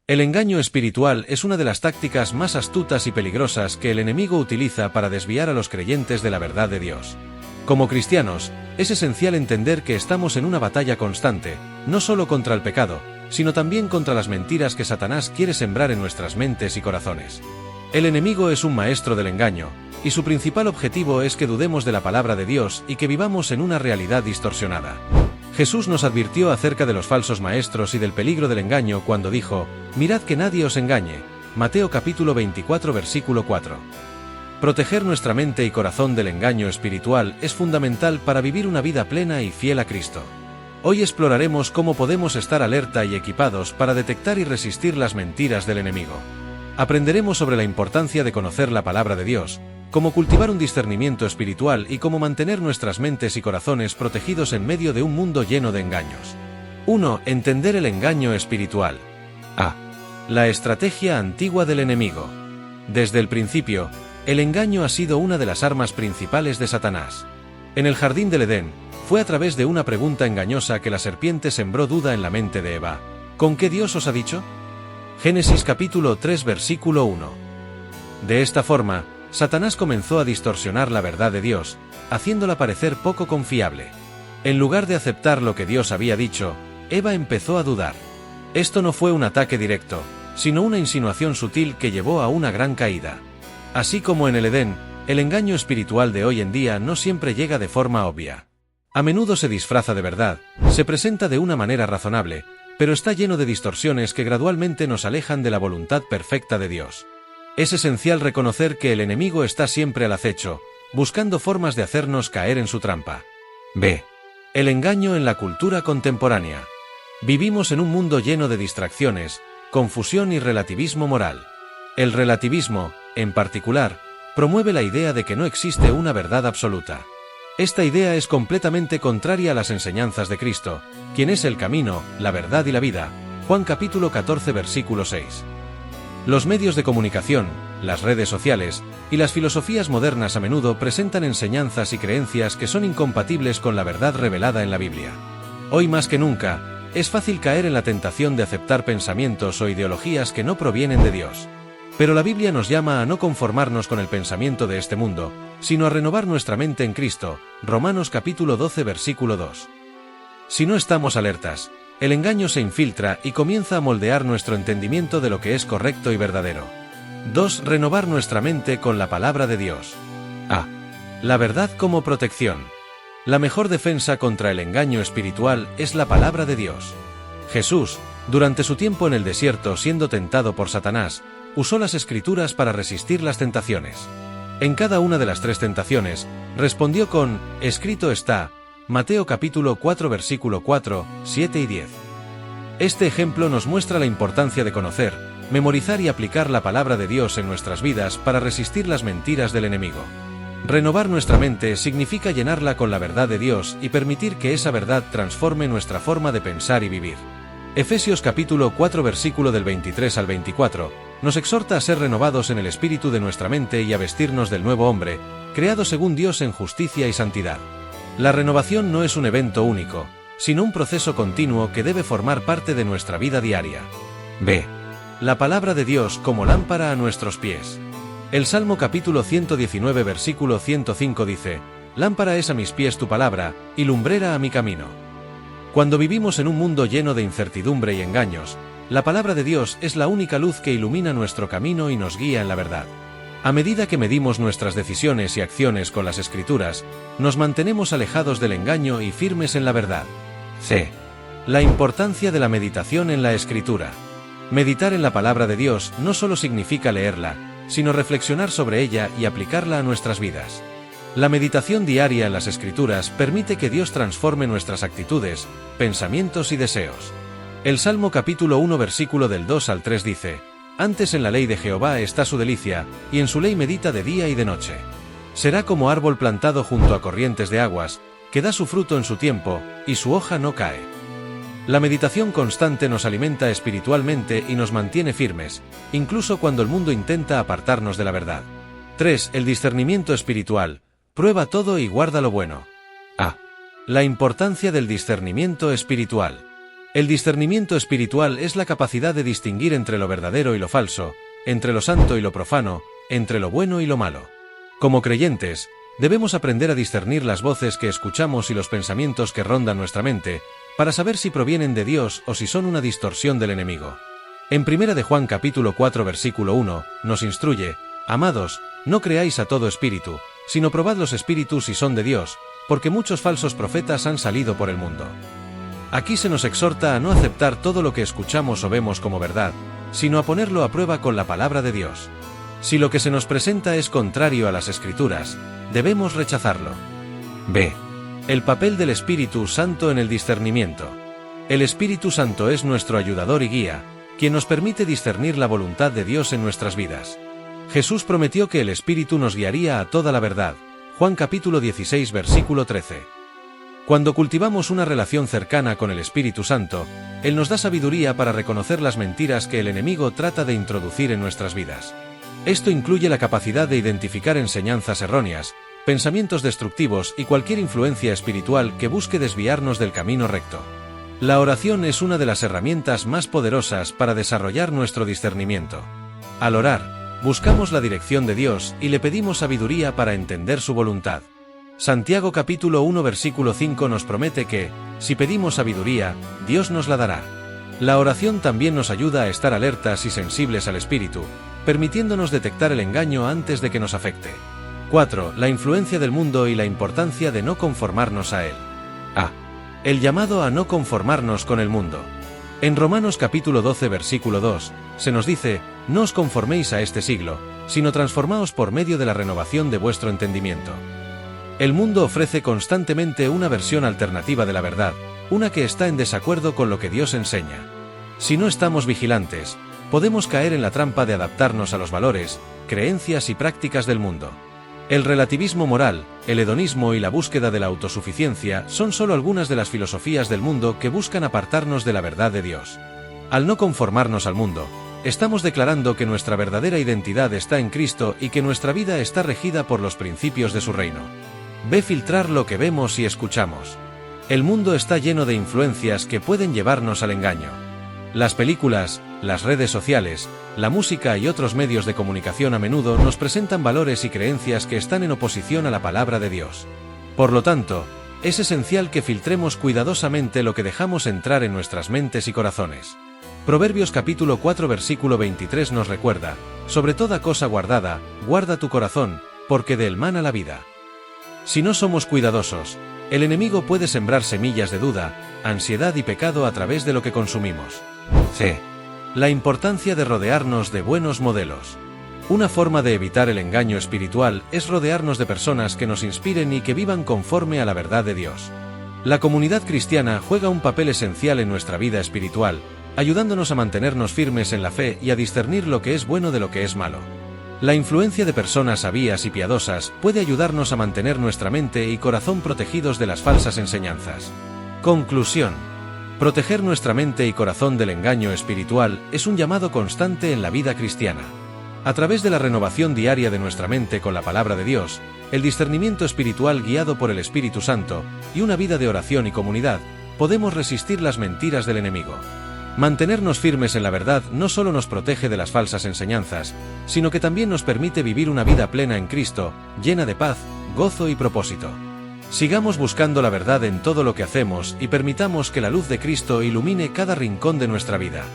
El engaño espiritual es una de las tácticas más astutas y peligrosas que el enemigo utiliza para desviar a los creyentes de la verdad de Dios. Como cristianos, es esencial entender que estamos en una batalla constante, no solo contra el pecado, sino también contra las mentiras que Satanás quiere sembrar en nuestras mentes y corazones. El enemigo es un maestro del engaño, y su principal objetivo es que dudemos de la palabra de Dios y que vivamos en una realidad distorsionada. Jesús nos advirtió acerca de los falsos maestros y del peligro del engaño cuando dijo: «Mirad que nadie os engañe». Mateo capítulo 24 versículo 4. Proteger nuestra mente y corazón del engaño espiritual es fundamental para vivir una vida plena y fiel a Cristo. Hoy exploraremos cómo podemos estar alerta y equipados para detectar y resistir las mentiras del enemigo. Aprenderemos sobre la importancia de conocer la palabra de Dios, cómo cultivar un discernimiento espiritual y cómo mantener nuestras mentes y corazones protegidos en medio de un mundo lleno de engaños. 1. Entender el engaño espiritual. A. La estrategia antigua del enemigo. Desde el principio, el engaño ha sido una de las armas principales de Satanás. En el jardín del Edén, fue a través de una pregunta engañosa que la serpiente sembró duda en la mente de Eva. ¿Con qué Dios os ha dicho? Génesis capítulo 3 versículo 1. De esta forma, Satanás comenzó a distorsionar la verdad de Dios, haciéndola parecer poco confiable. En lugar de aceptar lo que Dios había dicho, Eva empezó a dudar. Esto no fue un ataque directo, sino una insinuación sutil que llevó a una gran caída. Así como en el Edén, el engaño espiritual de hoy en día no siempre llega de forma obvia. A menudo se disfraza de verdad, se presenta de una manera razonable, pero está lleno de distorsiones que gradualmente nos alejan de la voluntad perfecta de Dios. Es esencial reconocer que el enemigo está siempre al acecho, buscando formas de hacernos caer en su trampa. B. El engaño en la cultura contemporánea. Vivimos en un mundo lleno de distracciones, confusión y relativismo moral. El relativismo, en particular, promueve la idea de que no existe una verdad absoluta. Esta idea es completamente contraria a las enseñanzas de Cristo, quien es el camino, la verdad y la vida. Juan capítulo 14 versículo 6. Los medios de comunicación, las redes sociales y las filosofías modernas a menudo presentan enseñanzas y creencias que son incompatibles con la verdad revelada en la Biblia. Hoy más que nunca, es fácil caer en la tentación de aceptar pensamientos o ideologías que no provienen de Dios. Pero la Biblia nos llama a no conformarnos con el pensamiento de este mundo, sino a renovar nuestra mente en Cristo. Romanos capítulo 12 versículo 2. Si no estamos alertas, el engaño se infiltra y comienza a moldear nuestro entendimiento de lo que es correcto y verdadero. 2. Renovar nuestra mente con la palabra de Dios. A. La verdad como protección. La mejor defensa contra el engaño espiritual es la palabra de Dios. Jesús, durante su tiempo en el desierto siendo tentado por Satanás, usó las Escrituras para resistir las tentaciones. En cada una de las 3 tentaciones, respondió con: escrito está. Mateo capítulo 4 versículo 4, 7 y 10. Este ejemplo nos muestra la importancia de conocer, memorizar y aplicar la palabra de Dios en nuestras vidas para resistir las mentiras del enemigo. Renovar nuestra mente significa llenarla con la verdad de Dios y permitir que esa verdad transforme nuestra forma de pensar y vivir. Efesios capítulo 4 versículo del 23 al 24, nos exhorta a ser renovados en el espíritu de nuestra mente y a vestirnos del nuevo hombre, creado según Dios en justicia y santidad. La renovación no es un evento único, sino un proceso continuo que debe formar parte de nuestra vida diaria. B. La palabra de Dios como lámpara a nuestros pies. El Salmo capítulo 119 versículo 105 dice: «Lámpara es a mis pies tu palabra, y lumbrera a mi camino». Cuando vivimos en un mundo lleno de incertidumbre y engaños, la palabra de Dios es la única luz que ilumina nuestro camino y nos guía en la verdad. A medida que medimos nuestras decisiones y acciones con las Escrituras, nos mantenemos alejados del engaño y firmes en la verdad. C. La importancia de la meditación en la Escritura. Meditar en la palabra de Dios no solo significa leerla, sino reflexionar sobre ella y aplicarla a nuestras vidas. La meditación diaria en las Escrituras permite que Dios transforme nuestras actitudes, pensamientos y deseos. El Salmo capítulo 1 versículo del 2 al 3 dice: «Antes en la ley de Jehová está su delicia, y en su ley medita de día y de noche. Será como árbol plantado junto a corrientes de aguas, que da su fruto en su tiempo, y su hoja no cae». La meditación constante nos alimenta espiritualmente y nos mantiene firmes, incluso cuando el mundo intenta apartarnos de la verdad. 3. El discernimiento espiritual. Prueba todo y guarda lo bueno. A. La importancia del discernimiento espiritual. El discernimiento espiritual es la capacidad de distinguir entre lo verdadero y lo falso, entre lo santo y lo profano, entre lo bueno y lo malo. Como creyentes, debemos aprender a discernir las voces que escuchamos y los pensamientos que rondan nuestra mente, para saber si provienen de Dios o si son una distorsión del enemigo. En 1 de Juan capítulo 4 versículo 1, nos instruye: Amados, no creáis a todo espíritu, sino probad los espíritus si son de Dios, porque muchos falsos profetas han salido por el mundo. Aquí se nos exhorta a no aceptar todo lo que escuchamos o vemos como verdad, sino a ponerlo a prueba con la palabra de Dios. Si lo que se nos presenta es contrario a las Escrituras, debemos rechazarlo. B. El papel del Espíritu Santo en el discernimiento. El Espíritu Santo es nuestro ayudador y guía, quien nos permite discernir la voluntad de Dios en nuestras vidas. Jesús prometió que el Espíritu nos guiaría a toda la verdad. Juan capítulo 16 versículo 13. Cuando cultivamos una relación cercana con el Espíritu Santo, Él nos da sabiduría para reconocer las mentiras que el enemigo trata de introducir en nuestras vidas. Esto incluye la capacidad de identificar enseñanzas erróneas, pensamientos destructivos y cualquier influencia espiritual que busque desviarnos del camino recto. La oración es una de las herramientas más poderosas para desarrollar nuestro discernimiento. Al orar, buscamos la dirección de Dios y le pedimos sabiduría para entender su voluntad. Santiago capítulo 1 versículo 5 nos promete que, si pedimos sabiduría, Dios nos la dará. La oración también nos ayuda a estar alertas y sensibles al Espíritu, permitiéndonos detectar el engaño antes de que nos afecte. 4. La influencia del mundo y la importancia de no conformarnos a él. A. El llamado a no conformarnos con el mundo. En Romanos capítulo 12 versículo 2, se nos dice: No os conforméis a este siglo, sino transformaos por medio de la renovación de vuestro entendimiento. El mundo ofrece constantemente una versión alternativa de la verdad, una que está en desacuerdo con lo que Dios enseña. Si no estamos vigilantes, podemos caer en la trampa de adaptarnos a los valores, creencias y prácticas del mundo. El relativismo moral, el hedonismo y la búsqueda de la autosuficiencia son solo algunas de las filosofías del mundo que buscan apartarnos de la verdad de Dios. Al no conformarnos al mundo, estamos declarando que nuestra verdadera identidad está en Cristo y que nuestra vida está regida por los principios de su reino. Ve filtrar lo que vemos y escuchamos. El mundo está lleno de influencias que pueden llevarnos al engaño. Las películas, las redes sociales, la música y otros medios de comunicación a menudo nos presentan valores y creencias que están en oposición a la palabra de Dios. Por lo tanto, es esencial que filtremos cuidadosamente lo que dejamos entrar en nuestras mentes y corazones. Proverbios capítulo 4 versículo 23 nos recuerda: Sobre toda cosa guardada, guarda tu corazón, porque de él mana la vida. Si no somos cuidadosos, el enemigo puede sembrar semillas de duda, ansiedad y pecado a través de lo que consumimos. C. La importancia de rodearnos de buenos modelos. Una forma de evitar el engaño espiritual es rodearnos de personas que nos inspiren y que vivan conforme a la verdad de Dios. La comunidad cristiana juega un papel esencial en nuestra vida espiritual, ayudándonos a mantenernos firmes en la fe y a discernir lo que es bueno de lo que es malo. La influencia de personas sabias y piadosas puede ayudarnos a mantener nuestra mente y corazón protegidos de las falsas enseñanzas. Conclusión. Proteger nuestra mente y corazón del engaño espiritual es un llamado constante en la vida cristiana. A través de la renovación diaria de nuestra mente con la palabra de Dios, el discernimiento espiritual guiado por el Espíritu Santo, y una vida de oración y comunidad, podemos resistir las mentiras del enemigo. Mantenernos firmes en la verdad no solo nos protege de las falsas enseñanzas, sino que también nos permite vivir una vida plena en Cristo, llena de paz, gozo y propósito. Sigamos buscando la verdad en todo lo que hacemos y permitamos que la luz de Cristo ilumine cada rincón de nuestra vida.